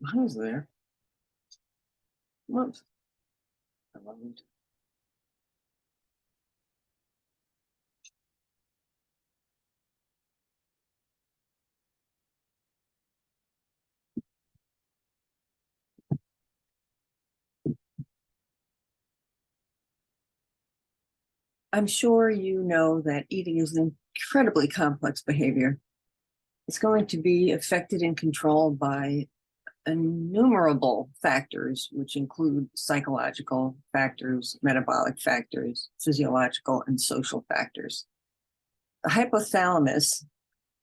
I was there. Whoops. I'm sure you know that eating is an incredibly complex behavior. It's going to be affected and controlled by innumerable factors, which include psychological factors, metabolic factors, physiological, and social factors. The hypothalamus,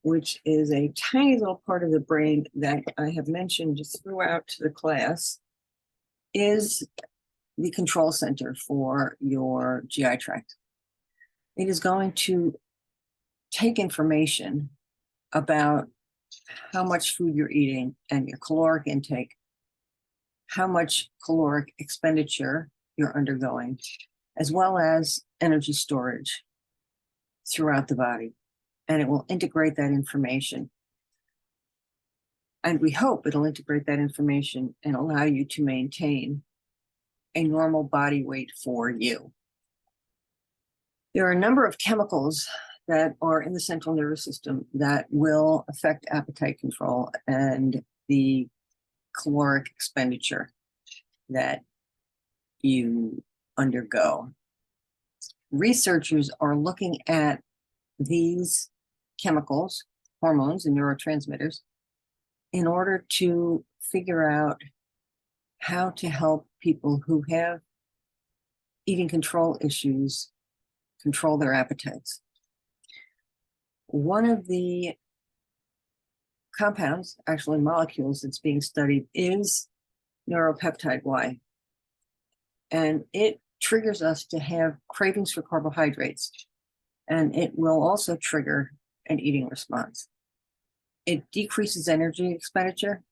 which is a tiny little part of the brain that I have mentioned throughout the class, is the control center for your GI tract. It is going to take information about how much food you're eating and your caloric intake, how much caloric expenditure you're undergoing, as well as energy storage throughout the body. And it will integrate that information. And we hope it'll integrate that information and allow you to maintain a normal body weight for you. There are a number of chemicals that are in the central nervous system that will affect appetite control and the caloric expenditure that you undergo. Researchers are looking at these chemicals, hormones, and neurotransmitters in order to figure out how to help people who have eating control issues control their appetites. One of the compounds, actually molecules, that's being studied is neuropeptide Y. And it triggers us to have cravings for carbohydrates. And it will also trigger an eating response. It decreases energy expenditure.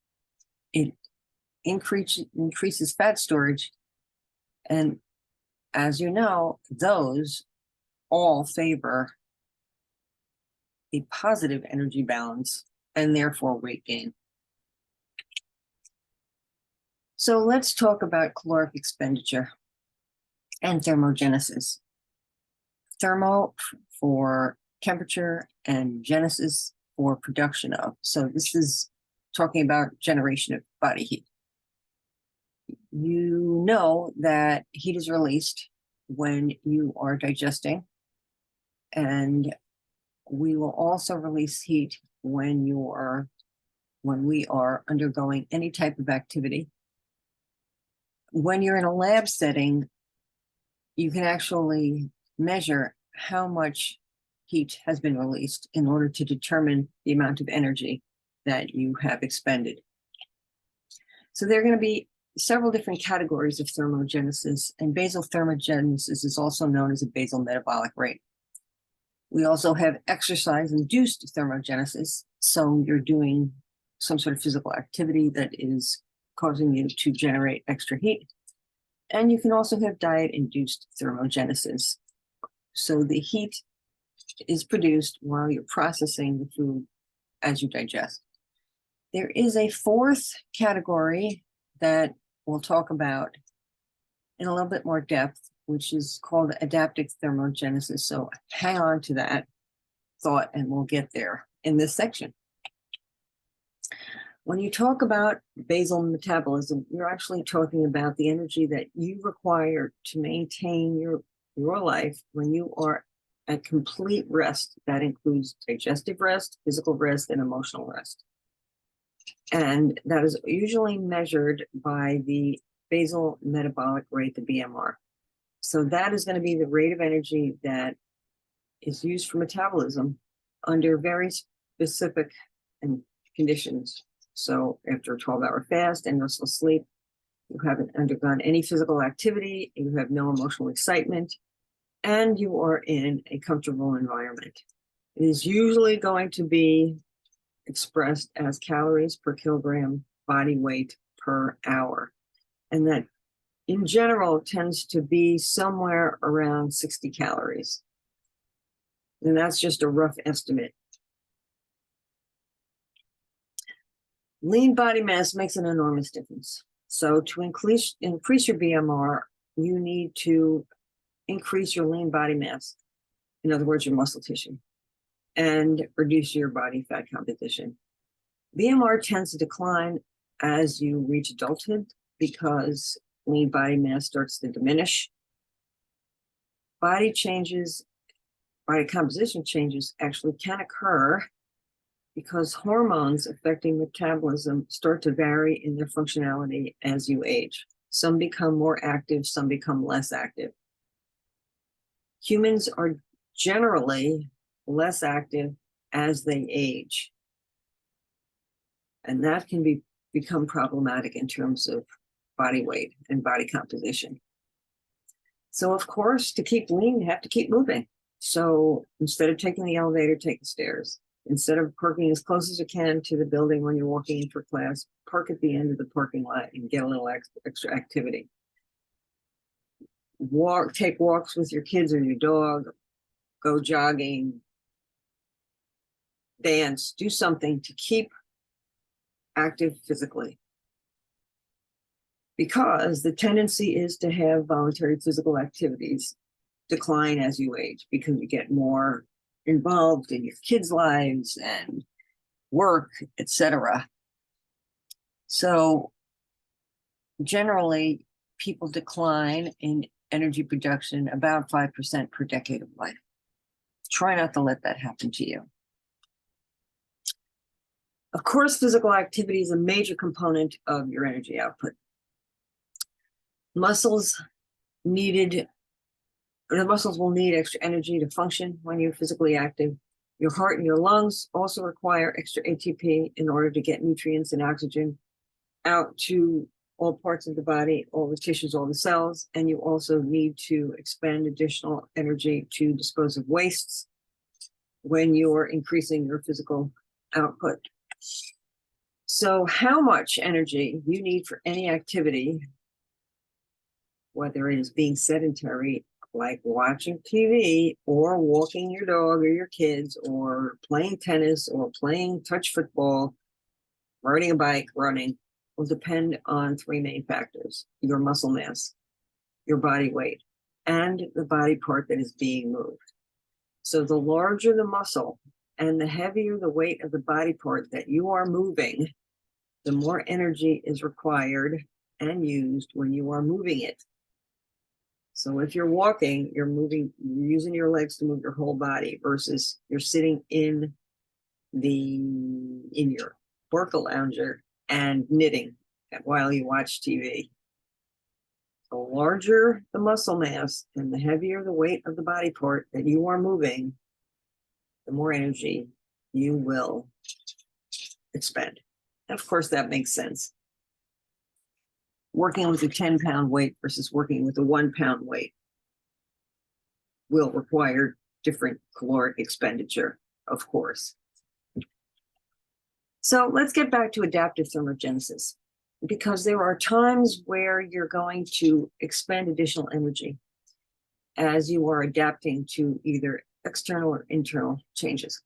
It increases fat storage. And as you know, those all favor a positive energy balance and therefore weight gain. So let's talk about caloric expenditure and thermogenesis. Thermo for temperature and genesis for production of. So this is talking about generation of body heat. You know that heat is released when you are digesting, and we will also release heat when we are undergoing any type of activity. When you're in a lab setting, you can actually measure how much heat has been released in order to determine the amount of energy that you have expended. So there are going to be several different categories of thermogenesis, and basal thermogenesis is also known as a basal metabolic rate. We also have exercise-induced thermogenesis, so you're doing some sort of physical activity that is causing you to generate extra heat. And you can also have diet-induced thermogenesis. So the heat is produced while you're processing the food as you digest. There is a fourth category that we'll talk about in a little bit more depth, which is called adaptive thermogenesis. So hang on to that thought and we'll get there in this section. When you talk about basal metabolism, you're actually talking about the energy that you require to maintain your life when you are at complete rest. That includes digestive rest, physical rest, and emotional rest. And that is usually measured by the basal metabolic rate, the BMR. So that is going to be the rate of energy that is used for metabolism under very specific conditions. So after a 12-hour fast and restful sleep, you haven't undergone any physical activity, you have no emotional excitement, and you are in a comfortable environment. It is usually going to be expressed as calories per kilogram body weight per hour. And that in general tends to be somewhere around 60 calories. And that's just a rough estimate. Lean body mass makes an enormous difference. So to increase your BMR, you need to increase your lean body mass. In other words, your muscle tissue, and reduce your body fat composition. BMR tends to decline as you reach adulthood because lean body mass starts to diminish. Body composition changes actually can occur because hormones affecting metabolism start to vary in their functionality as you age. Some become more active, some become less active. Humans are generally less active as they age. And that can become problematic in terms of body weight and body composition. So of course, to keep lean, you have to keep moving. So instead of taking the elevator, take the stairs. Instead of parking as close as you can to the building when you're walking in for class, park at the end of the parking lot and get a little extra activity. Take walks with your kids or your dog, go jogging, dance, do something to keep active physically. Because the tendency is to have voluntary physical activities decline as you age, because you get more involved in your kids' lives and work, etc. So generally, people decline in energy production about 5% per decade of life. Try not to let that happen to you. Of course, physical activity is a major component of your energy output. The muscles will need extra energy to function when you're physically active. Your heart and your lungs also require extra ATP in order to get nutrients and oxygen out to all parts of the body, all the tissues, all the cells. And you also need to expend additional energy to dispose of wastes when you're increasing your physical output. So how much energy you need for any activity, whether it is being sedentary, like watching TV or walking your dog or your kids or playing tennis or playing touch football, riding a bike, running, will depend on three main factors: your muscle mass, your body weight, and the body part that is being moved. So the larger the muscle and the heavier the weight of the body part that you are moving, the more energy is required and used when you are moving it. So if you're walking, you're using your legs to move your whole body, versus you're sitting in your work lounger and knitting while you watch TV. The larger the muscle mass and the heavier the weight of the body part that you are moving, the more energy you will expend. And of course, that makes sense. Working with a 10-pound weight versus working with a 1-pound weight will require different caloric expenditure, of course. So let's get back to adaptive thermogenesis, because there are times where you're going to expend additional energy as you are adapting to either external or internal changes.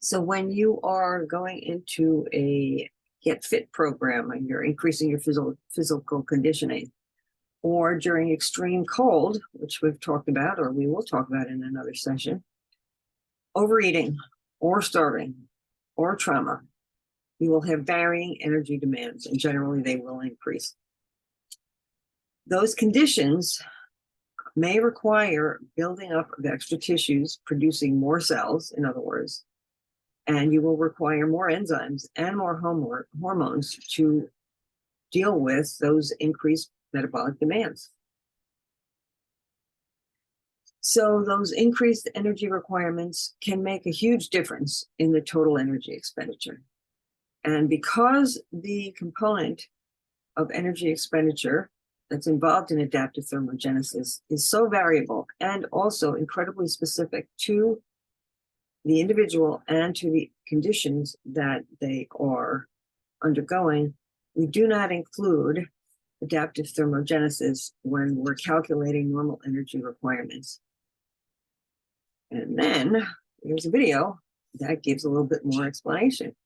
So when you are going into a Get Fit program and you're increasing your physical conditioning, or during extreme cold, which we've talked about, or we will talk about in another session, overeating or starving or trauma, you will have varying energy demands, and generally they will increase. Those conditions may require building up of extra tissues, producing more cells, in other words, and you will require more enzymes and more hormones to deal with those increased metabolic demands. So those increased energy requirements can make a huge difference in the total energy expenditure. And because the component of energy expenditure that's involved in adaptive thermogenesis is so variable and also incredibly specific to the individual and to the conditions that they are undergoing, we do not include adaptive thermogenesis when we're calculating normal energy requirements. And then there's a video that gives a little bit more explanation.